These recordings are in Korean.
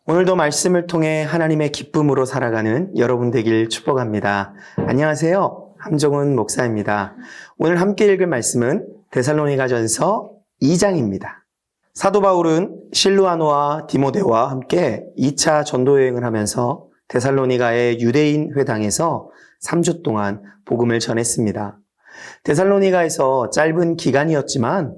오늘도 말씀을 통해 하나님의 기쁨으로 살아가는 여러분 되길 축복합니다. 안녕하세요. 함종훈 목사입니다. 오늘 함께 읽을 말씀은 데살로니가전서 2장입니다. 사도 바울은 실루아노와 디모데와 함께 2차 전도 여행을 하면서 데살로니가의 유대인 회당에서 3주 동안 복음을 전했습니다. 데살로니가에서 짧은 기간이었지만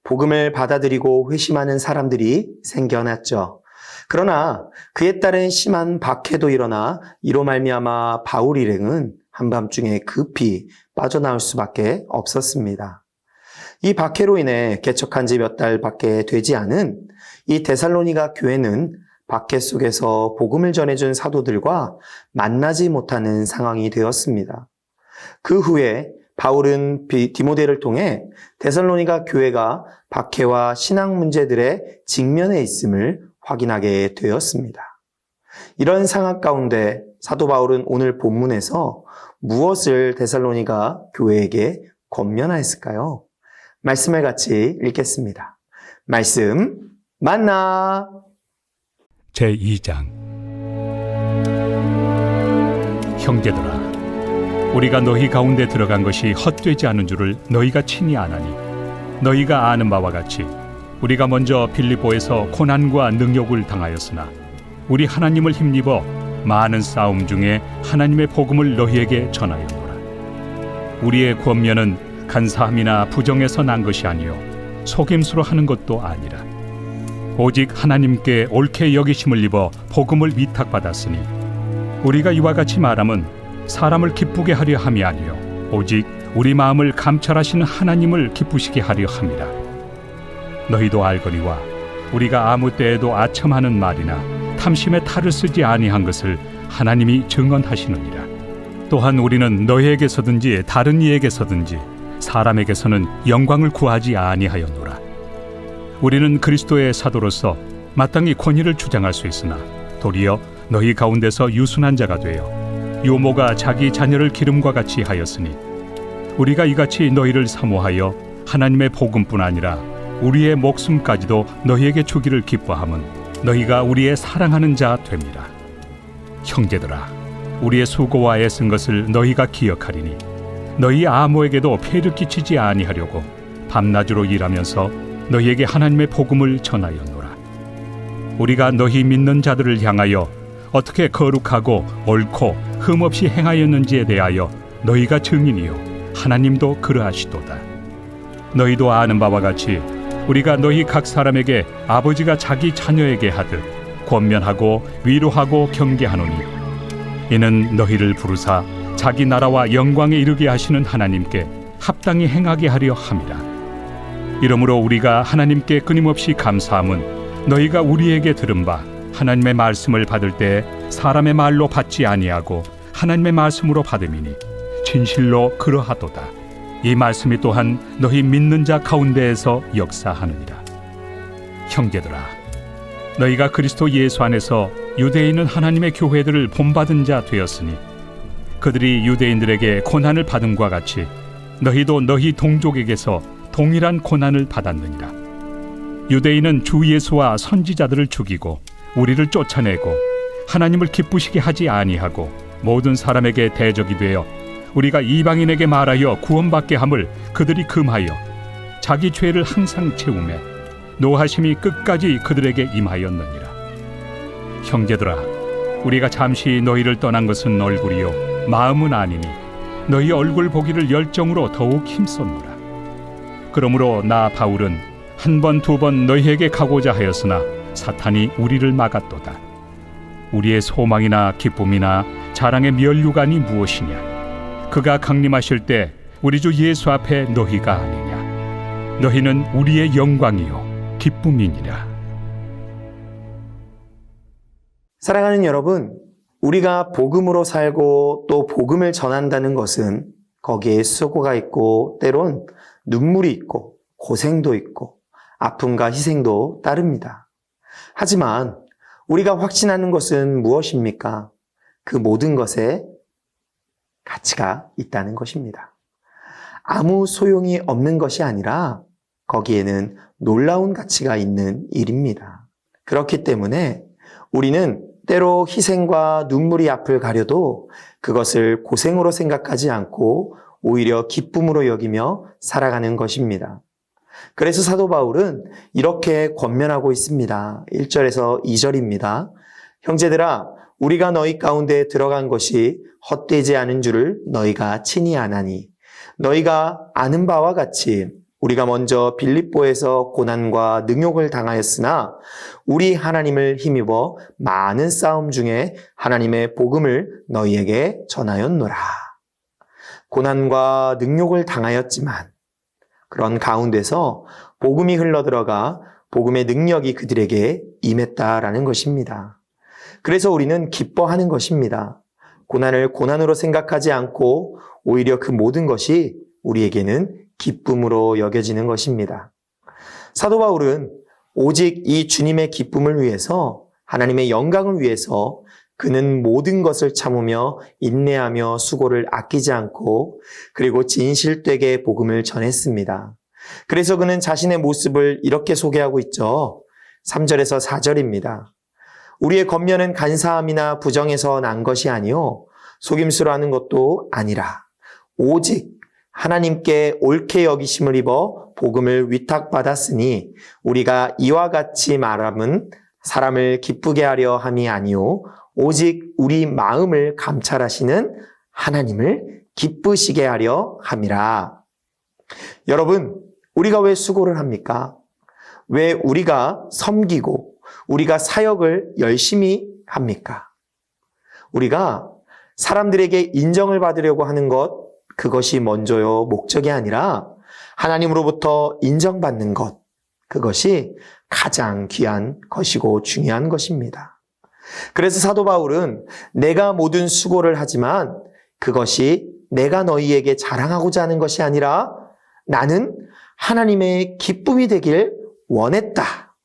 복음을 받아들이고 회심하는 사람들이 생겨났죠. 그러나 그에 따른 심한 박해도 일어나 이로 말미암아 바울 일행은 한밤중에 급히 빠져나올 수밖에 없었습니다. 이 박해로 인해 개척한 지 몇 달밖에 되지 않은 이 데살로니가 교회는 박해 속에서 복음을 전해준 사도들과 만나지 못하는 상황이 되었습니다. 그 후에 바울은 디모데를 통해 데살로니가 교회가 박해와 신앙 문제들에 직면해 있음을 확인하게 되었습니다. 이런 상황 가운데 사도 바울은 오늘 본문에서 무엇을 데살로니가 교회에게 권면하였을까요? 말씀을 같이 읽겠습니다. 말씀 만나. 제2장. 형제들아, 우리가 너희 가운데 들어간 것이 헛되지 않은 줄을 너희가 친히 아나니, 너희가 아는 바와 같이 우리가 먼저 빌립보에서 고난과 능욕을 당하였으나 우리 하나님을 힘입어 많은 싸움 중에 하나님의 복음을 너희에게 전하였노라. 우리의 권면은 간사함이나 부정에서 난 것이 아니요 속임수로 하는 것도 아니라 오직 하나님께 옳게 여기심을 입어 복음을 위탁받았으니 우리가 이와 같이 말함은 사람을 기쁘게 하려 함이 아니요 오직 우리 마음을 감찰하시는 하나님을 기쁘시게 하려 함이라. 너희도 알거니와 우리가 아무 때에도 아첨하는 말이나 탐심의 탈을 쓰지 아니한 것을 하나님이 증언하시느니라. 또한 우리는 너희에게서든지 다른 이에게서든지 사람에게서는 영광을 구하지 아니하였노라. 우리는 그리스도의 사도로서 마땅히 권위를 주장할 수 있으나 도리어 너희 가운데서 유순한 자가 되어 유모가 자기 자녀를 기름과 같이 하였으니 우리가 이같이 너희를 사모하여 하나님의 복음뿐 아니라 우리의 목숨까지도 너희에게 주기를 기뻐함은 너희가 우리의 사랑하는 자 됨이라. 형제들아, 우리의 수고와 애쓴 것을 너희가 기억하리니 너희 아무에게도 폐를 끼치지 아니하려고 밤낮으로 일하면서 너희에게 하나님의 복음을 전하였노라. 우리가 너희 믿는 자들을 향하여 어떻게 거룩하고 옳고 흠없이 행하였는지에 대하여 너희가 증인이요 하나님도 그러하시도다. 너희도 아는 바와 같이 우리가 너희 각 사람에게 아버지가 자기 자녀에게 하듯 권면하고 위로하고 경계하노니 이는 너희를 부르사 자기 나라와 영광에 이르게 하시는 하나님께 합당히 행하게 하려 함이라. 이러므로 우리가 하나님께 끊임없이 감사함은 너희가 우리에게 들은 바 하나님의 말씀을 받을 때 사람의 말로 받지 아니하고 하나님의 말씀으로 받음이니 진실로 그러하도다. 이 말씀이 또한 너희 믿는 자 가운데에서 역사하느니라. 형제들아, 너희가 그리스도 예수 안에서 유대인은 하나님의 교회들을 본받은 자 되었으니 그들이 유대인들에게 고난을 받음과 같이 너희도 너희 동족에게서 동일한 고난을 받았느니라. 유대인은 주 예수와 선지자들을 죽이고 우리를 쫓아내고 하나님을 기쁘시게 하지 아니하고 모든 사람에게 대적이 되어 우리가 이방인에게 말하여 구원받게 함을 그들이 금하여 자기 죄를 항상 채우매 노하심이 끝까지 그들에게 임하였느니라. 형제들아, 우리가 잠시 너희를 떠난 것은 얼굴이요 마음은 아니니 너희 얼굴 보기를 열정으로 더욱 힘썼노라. 그러므로 나 바울은 한 번 두 번 너희에게 가고자 하였으나 사탄이 우리를 막았도다. 우리의 소망이나 기쁨이나 자랑의 면류관이 무엇이냐? 그가 강림하실 때 우리 주 예수 앞에 너희가 아니냐? 너희는 우리의 영광이요 기쁨이니라. 사랑하는 여러분, 우리가 복음으로 살고 또 복음을 전한다는 것은 거기에 수고가 있고 때론 눈물이 있고 고생도 있고 아픔과 희생도 따릅니다. 하지만 우리가 확신하는 것은 무엇입니까? 그 모든 것에 가치가 있다는 것입니다. 아무 소용이 없는 것이 아니라 거기에는 놀라운 가치가 있는 일입니다. 그렇기 때문에 우리는 때로 희생과 눈물이 앞을 가려도 그것을 고생으로 생각하지 않고 오히려 기쁨으로 여기며 살아가는 것입니다. 그래서 사도 바울은 이렇게 권면하고 있습니다. 1절에서 2절입니다. 형제들아, 우리가 너희 가운데 들어간 것이 헛되지 않은 줄을 너희가 친히 아나니, 너희가 아는 바와 같이 우리가 먼저 빌립보에서 고난과 능욕을 당하였으나 우리 하나님을 힘입어 많은 싸움 중에 하나님의 복음을 너희에게 전하였노라. 고난과 능욕을 당하였지만 그런 가운데서 복음이 흘러들어가 복음의 능력이 그들에게 임했다라는 것입니다. 그래서 우리는 기뻐하는 것입니다. 고난을 고난으로 생각하지 않고 오히려 그 모든 것이 우리에게는 기쁨으로 여겨지는 것입니다. 사도 바울은 오직 이 주님의 기쁨을 위해서, 하나님의 영광을 위해서 그는 모든 것을 참으며 인내하며 수고를 아끼지 않고 그리고 진실되게 복음을 전했습니다. 그래서 그는 자신의 모습을 이렇게 소개하고 있죠. 3절에서 4절입니다. 우리의 겉면은 간사함이나 부정에서 난 것이 아니요 속임수로 하는 것도 아니라 오직 하나님께 옳게 여기심을 입어 복음을 위탁받았으니 우리가 이와 같이 말함은 사람을 기쁘게 하려 함이 아니요 오직 우리 마음을 감찰하시는 하나님을 기쁘시게 하려 함이라. 여러분, 우리가 왜 수고를 합니까? 왜 우리가 섬기고 우리가 사역을 열심히 합니까? 우리가 사람들에게 인정을 받으려고 하는 것, 그것이 먼저요, 목적이 아니라 하나님으로부터 인정받는 것, 그것이 가장 귀한 것이고 중요한 것입니다. 그래서 사도 바울은 내가 모든 수고를 하지만 그것이 내가 너희에게 자랑하고자 하는 것이 아니라 나는 하나님의 기쁨이 되길 원했다.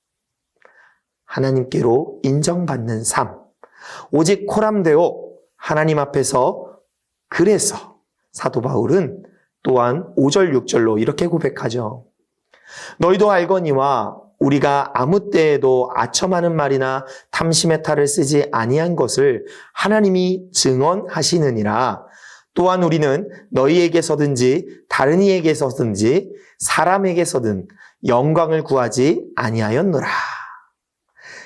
하나님께로 인정받는 삶. 오직 코람데오 하나님 앞에서. 그래서 사도 바울은 또한 5절 6절로 이렇게 고백하죠. 너희도 알거니와 우리가 아무 때에도 아첨하는 말이나 탐심의 탈을 쓰지 아니한 것을 하나님이 증언하시느니라. 또한 우리는 너희에게서든지 다른 이에게서든지 사람에게서든 영광을 구하지 아니하였노라.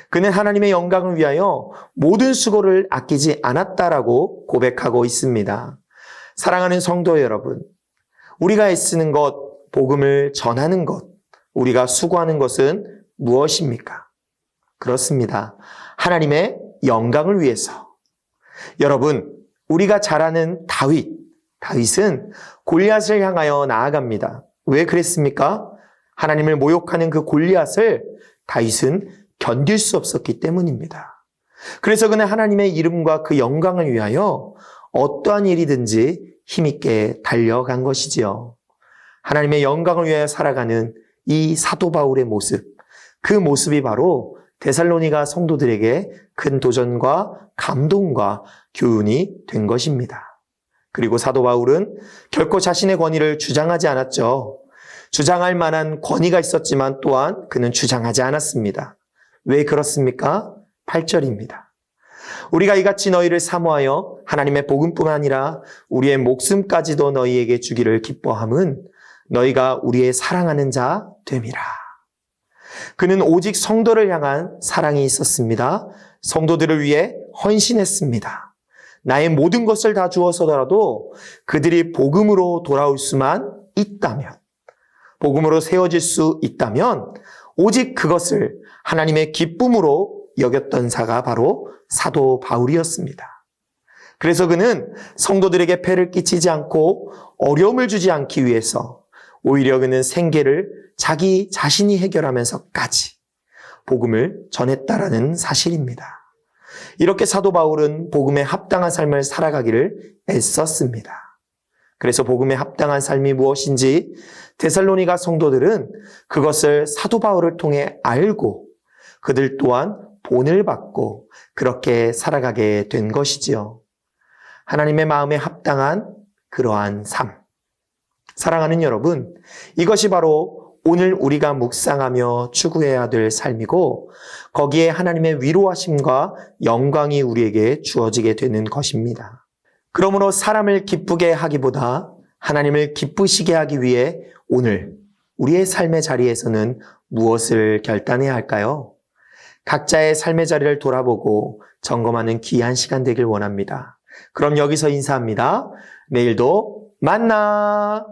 그는 하나님의 영광을 위하여 모든 수고를 아끼지 않았다라고 고백하고 있습니다. 사랑하는 성도 여러분, 우리가 애쓰는 것, 복음을 전하는 것, 우리가 수고하는 것은 무엇입니까? 그렇습니다. 하나님의 영광을 위해서. 여러분, 우리가 잘 아는 다윗은 골리앗을 향하여 나아갑니다. 왜 그랬습니까? 하나님을 모욕하는 그 골리앗을 다윗은 견딜 수 없었기 때문입니다. 그래서 그는 하나님의 이름과 그 영광을 위하여 어떠한 일이든지 힘있게 달려간 것이지요. 하나님의 영광을 위하여 살아가는 이 사도 바울의 모습, 그 모습이 바로 데살로니가 성도들에게 큰 도전과 감동과 교훈이 된 것입니다. 그리고 사도 바울은 결코 자신의 권위를 주장하지 않았죠. 주장할 만한 권위가 있었지만 또한 그는 주장하지 않았습니다. 왜 그렇습니까? 8절입니다. 우리가 이같이 너희를 사모하여 하나님의 복음뿐 아니라 우리의 목숨까지도 너희에게 주기를 기뻐함은 너희가 우리의 사랑하는 자 됨이라. 그는 오직 성도를 향한 사랑이 있었습니다. 성도들을 위해 헌신했습니다. 나의 모든 것을 다 주어서라도 그들이 복음으로 돌아올 수만 있다면, 복음으로 세워질 수 있다면 오직 그것을 하나님의 기쁨으로 여겼던 자가 바로 사도 바울이었습니다. 그래서 그는 성도들에게 폐를 끼치지 않고 어려움을 주지 않기 위해서 오히려 그는 생계를 자기 자신이 해결하면서까지 복음을 전했다라는 사실입니다. 이렇게 사도 바울은 복음에 합당한 삶을 살아가기를 애썼습니다. 그래서 복음에 합당한 삶이 무엇인지 데살로니가 성도들은 그것을 사도 바울을 통해 알고 그들 또한 본을 받고 그렇게 살아가게 된 것이지요. 하나님의 마음에 합당한 그러한 삶. 사랑하는 여러분, 이것이 바로 오늘 우리가 묵상하며 추구해야 될 삶이고 거기에 하나님의 위로하심과 영광이 우리에게 주어지게 되는 것입니다. 그러므로 사람을 기쁘게 하기보다 하나님을 기쁘시게 하기 위해 오늘 우리의 삶의 자리에서는 무엇을 결단해야 할까요? 각자의 삶의 자리를 돌아보고 점검하는 귀한 시간 되길 원합니다. 그럼 여기서 인사합니다. 내일도 만나!